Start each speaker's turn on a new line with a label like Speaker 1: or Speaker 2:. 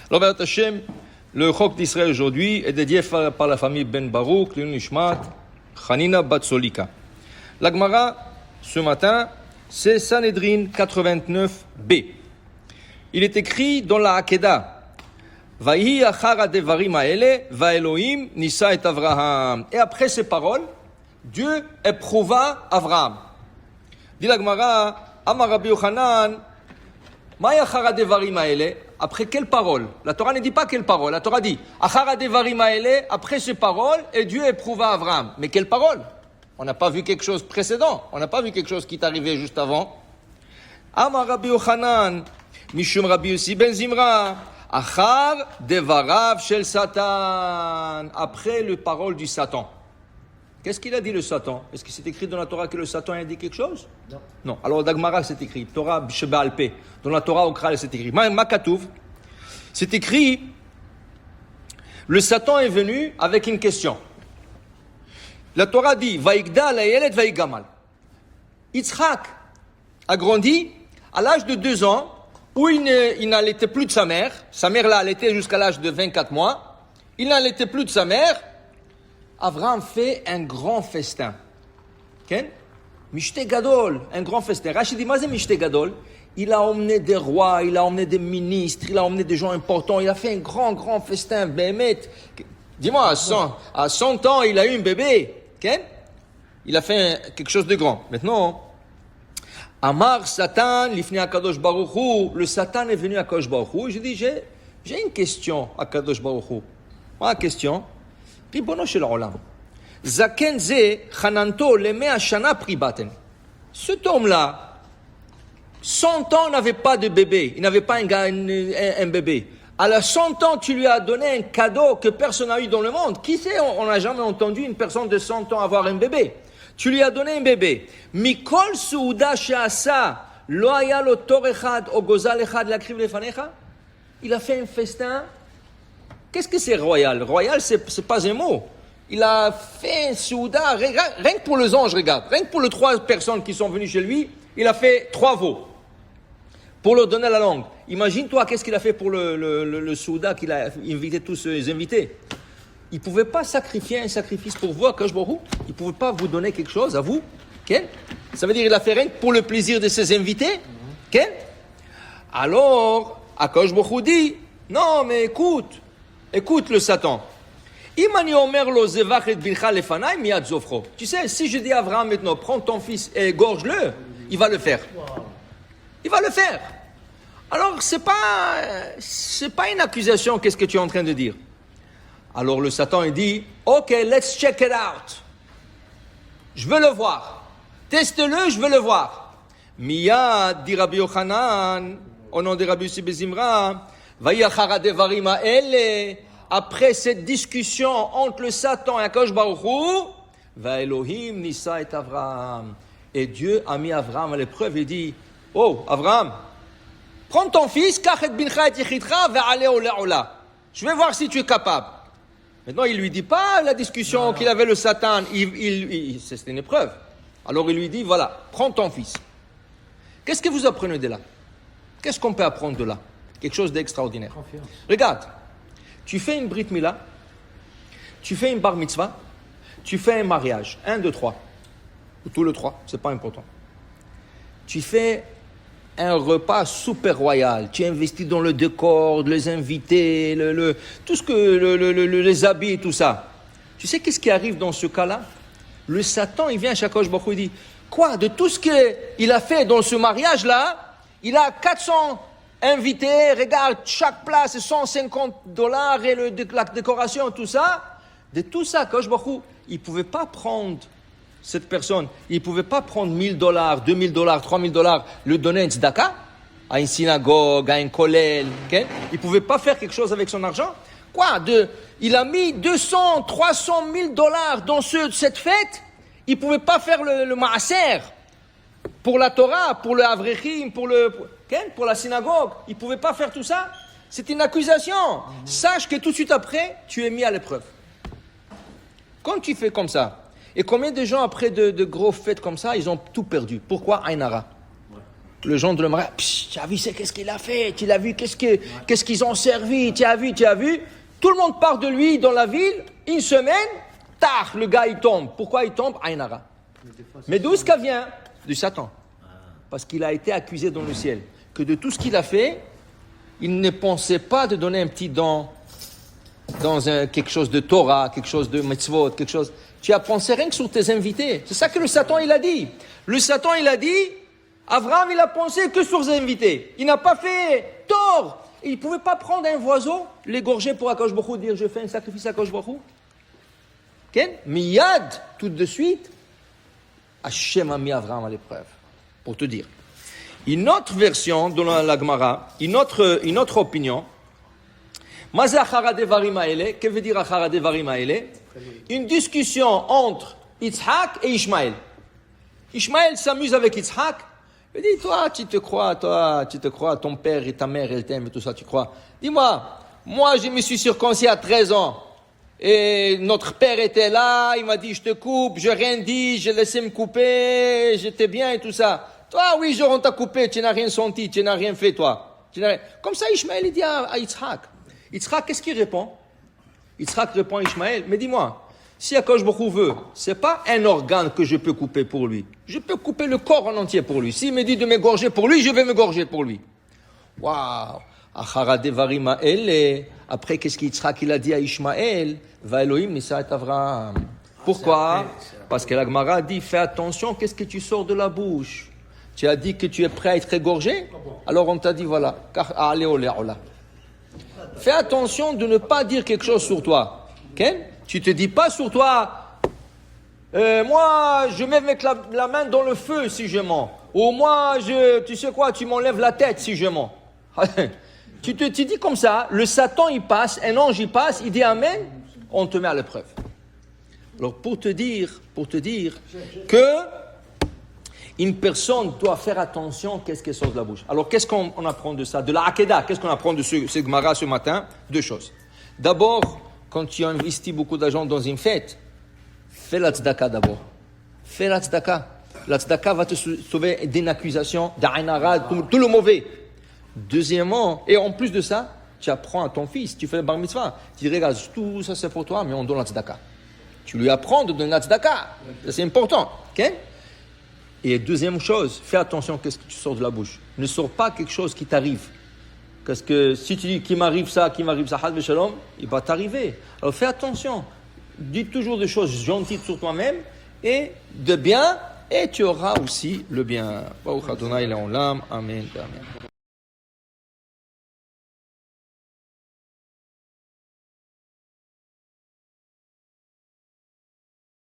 Speaker 1: Alors, Béat Hashem, le Chok d'Israël aujourd'hui est dédié par la famille Ben Baruch, l'Unishmat, Hanina Batsolika. La Gemara, ce matin, c'est Sanhedrin 89b. Il est écrit dans la Hakeda, Vaïhi achara devarim haele, va Elohim nisa et Avraham. Et après ces paroles, Dieu éprouva Avraham. Dit la Gemara, Amar Rabbi Yochanan, Maï achara devarim haele. Après quelle parole? La Torah ne dit pas quelle parole. La Torah dit, achara devarim haele, après ces paroles, et Dieu éprouva Avraham. Mais quelle parole? On n'a pas vu quelque chose précédent. On n'a pas vu quelque chose qui est arrivé juste avant. Amar Rabbi Yochanan, Mishum Rabbi Yossi ben Zimra, Achar devarav shel Satan. Après les paroles du Satan. Qu'est-ce qu'il a dit le Satan? Est-ce que c'est écrit dans la Torah que le Satan a dit quelque chose? Non. Non. Alors dans Gemara c'est écrit. Torah Sheba'al Peh. Dans la Torah Okral c'est écrit. Makatouv. C'est écrit. Le Satan est venu avec une question. La Torah dit Vaïgda la yelet vaïgamal. Yitzhak a grandi à l'âge de 2 ans où il n'allaitait plus de sa mère. Sa mère l'a allaité jusqu'à l'âge de 24 mois. Il n'allaitait plus de sa mère. Avraham fait un grand festin. Ken? Mishte Gadol, un grand festin. Rachid dit, Mazé Mishte Gadol. Il a emmené des rois, il a emmené des ministres, il a emmené des gens importants. Il a fait un grand festin. Béhémet. Dis-moi, à 100 ans, il a eu un bébé. Ken? Il a fait quelque chose de grand. Maintenant, Amar Satan, l'ifni Akadosh Baruch Hu, le Satan est venu à Akadosh Baruch Hu. Je dis, j'ai une question à Akadosh Baruch Hu. Ma question, Ribono shel Olam. Zaken ze chananto lemea shana pribaten. Cet homme-là, 100 ans n'avait pas de bébé. Il n'avait pas un bébé. À la 100 ans, tu lui as donné un cadeau que personne n'a eu dans le monde. Qui sait, on n'a jamais entendu une personne de 100 ans avoir un bébé. Tu lui as donné un bébé. Mikol souda she'asa lo haya lo tor echad o gozal echad lakriv lefanecha. Il a fait un festin. Qu'est-ce que c'est royal? Royal, c'est pas un mot. Il a fait un souda, rien que pour les anges, regarde. Rien que pour les 3 personnes qui sont venues chez lui, il a fait 3 veaux. Pour leur donner la langue. Imagine-toi, qu'est-ce qu'il a fait pour le souda qu'il a invité tous ses invités. Il ne pouvait pas sacrifier un sacrifice pour vous, Akadosh Baruch Hu. Il ne pouvait pas vous donner quelque chose à vous. Okay? Ça veut dire qu'il a fait rien pour le plaisir de ses invités. Okay? Alors, Akadosh Baruch Hu dit, non, mais écoute le Satan. Tu sais, si je dis à Abraham maintenant, prends ton fils et égorge-le, il va le faire. Il va le faire. Alors, c'est pas une accusation, qu'est-ce que tu es en train de dire? Alors le Satan, il dit, OK, let's check it out. Je veux le voir. Teste-le, je veux le voir. Miyad, dit Rabbi Yochanan, au nom de Rabbi Yossi ben Zimra, Vayachara devarim ha'ele, après cette discussion entre le Satan et Akadosh Baruch Hu, va Elohim nisa et Avraham. Et Dieu a mis Avraham à l'épreuve et dit, oh, Avraham, prends ton fils, kachet bincha et yichitra, ve'ale ola ola. Je vais voir si tu es capable. Maintenant, il ne lui dit pas la discussion qu'il avait le Satan. C'est une épreuve. Alors, il lui dit, voilà, prends ton fils. Qu'est-ce que vous apprenez de là? Qu'est-ce qu'on peut apprendre de là? Quelque chose d'extraordinaire. Confiance. Regarde, tu fais une brit mila, tu fais une bar mitzvah, tu fais un mariage. 1, 2, 3. Ou tous les 3, c'est pas important. Tu fais un repas super royal. Tu investis dans le décor, les invités, tout ce que les habits et tout ça. Tu sais qu'est-ce qui arrive dans ce cas-là? Le Satan, il vient à Akadosh Baruch Hu, il dit, quoi? De tout ce qu'il a fait dans ce mariage-là, il a 400 invités. Regarde, chaque place, c'est $150 et la décoration, tout ça. De tout ça, Akadosh Baruch Hu, il ne pouvait pas prendre cette personne, il ne pouvait pas prendre $1,000, $2,000, $3,000, le donner à une tzedaka, à une synagogue, à un kollel. Okay? Il ne pouvait pas faire quelque chose avec son argent. Quoi? Il a mis 200, 300 000 dollars dans cette fête. Il ne pouvait pas faire le maaser pour la Torah, pour le Avrechim, pour la synagogue. Il ne pouvait pas faire tout ça. C'est une accusation. Sache que tout de suite après, tu es mis à l'épreuve. Quand tu fais comme ça, et combien de gens, après de gros fêtes comme ça, ils ont tout perdu? Pourquoi? Ainara. Le gens de l'Omra, tu as vu qu'est-ce qu'il a fait, tu l'as vu, qu'est-ce qu'ils ont servi, tu as vu. Tout le monde part de lui dans la ville, une semaine, tard, le gars il tombe. Pourquoi il tombe? Aïnara. Mais d'où est-ce qu'elle vient? Du Satan. Parce qu'il a été accusé dans le ciel. Que de tout ce qu'il a fait, il ne pensait pas de donner un petit don dans quelque chose de Torah, quelque chose de mitzvot, quelque chose. Tu as pensé rien que sur tes invités. C'est ça que le Satan il a dit. Le Satan il a dit, Abraham il a pensé que sur ses invités. Il n'a pas fait tort. Il ne pouvait pas prendre un oiseau, l'égorger pour Akadosh Baruch Hu, dire je fais un sacrifice à Akadosh Baruch Hu. Miyad, tout de suite, Hachem a mis Abraham à l'épreuve. Pour te dire. Une autre version dans la Gemara, une autre opinion. Que veut dire Achara Devarim Haele? Une discussion entre Yitzhak et Ishmaël. Ishmaël s'amuse avec Yitzhak. Il dit, toi, tu te crois, ton père et ta mère, elle t'aiment et tout ça, tu crois. Dis-moi, moi, je me suis circoncis à 13 ans. Et notre père était là, il m'a dit, je te coupe, je rien dit, j'ai laissé me couper, j'étais bien et tout ça. Toi, oui, on t'a coupé, tu n'as rien senti, tu n'as rien fait, toi. Comme ça, Ishmaël, il dit à Yitzhak. Yitzhak, qu'est-ce qu'il répond? Yitzhak répond à Ishmaël, mais dis-moi, si Akadosh Baruch Hu veut, c'est pas un organe que je peux couper pour lui. Je peux couper le corps en entier pour lui. S'il me dit de m'égorger pour lui, je vais m'égorger pour lui. Waouh! Achara Devarim Haele. Après, qu'est-ce qu'Yitzhak il a dit à Ishmaël? Va Elohim Nisa et Avraham. Pourquoi? Parce que la Gemara dit, fais attention, qu'est-ce que tu sors de la bouche? Tu as dit que tu es prêt à être égorgé? Alors on t'a dit, voilà, allez, olé, ola. Fais attention de ne pas dire quelque chose sur toi. Okay? Tu te dis pas sur toi, moi, je vais mettre la main dans le feu si je mens. Ou moi, tu sais quoi, tu m'enlèves la tête si je mens. Tu dis comme ça, le Satan il passe, un ange il passe, il dit Amen, on te met à l'épreuve. Alors pour te dire que une personne doit faire attention qu'est-ce qui sort de la bouche. Alors qu'est-ce qu'on apprend de ça? De la Hakeda, qu'est-ce qu'on apprend de ce Gemara ce matin? Deux choses. D'abord, quand tu investis beaucoup d'argent dans une fête, fais la tzedaka d'abord. Fais la tzedaka. La tzedaka va te sauver d'une accusation, d'un hara, tout le mauvais. Deuxièmement, et en plus de ça, tu apprends à ton fils, tu fais le bar mitzvah, tu dis regarde, tout ça c'est pour toi, mais on donne la tzedaka. Tu lui apprends de donner la tzedaka. Ça c'est important. Okay? Et deuxième chose, fais attention qu'est-ce que tu sors de la bouche. Ne sors pas quelque chose qui t'arrive. Parce que si tu dis qu'il m'arrive ça, had shalom, il va t'arriver. Alors fais attention. Dis toujours des choses gentilles sur toi-même et de bien, et tu auras aussi le bien. Baruch Adonai Le'olam. Amen. Amen.